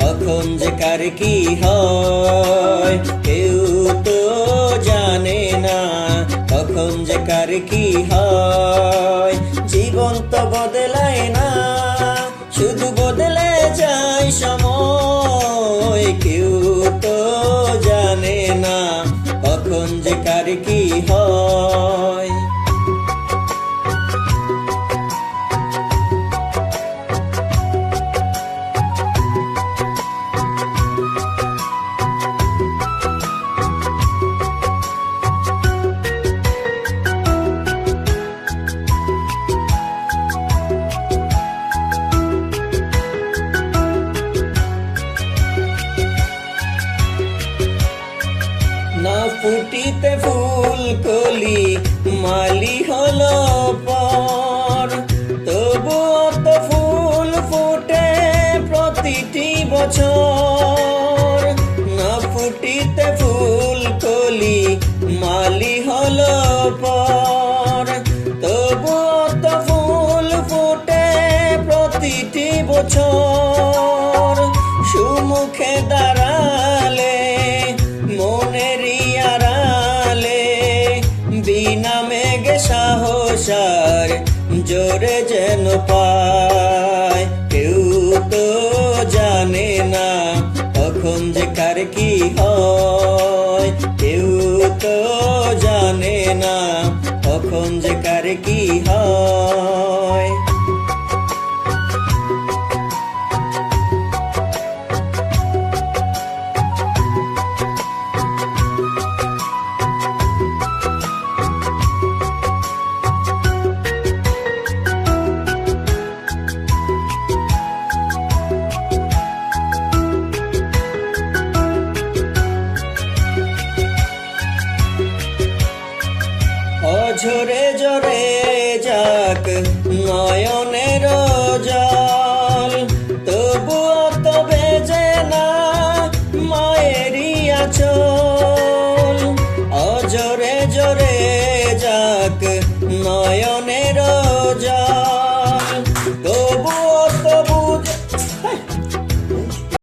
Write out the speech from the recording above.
কখন যে কার কি হয় কেউ তো জানে না, কখন যে কার কি হয়। জীবন তো বদলায় না, শুধু বদলে যায় সময়, কেউ তো জানে না কখন যে কার কি হয়। না ফুটিতে ফুল কলি মালি হলো পর, তবুও তো ফুল ফুটে প্রতিটি বছর। না ফুটিতে ফুল কলি মালি হলো পর, তবুও তো ফুল ফুটে প্রতিটি বছর। সুমুখে দাঁড়ালে মনেরই আড়ালে, বিনা মেঘে সাহসার জোরে যেন পায়, কেউ তো জানে না কখন যে কার কি হয়, কেউ তো জানে না কখন যে কার কি হয়।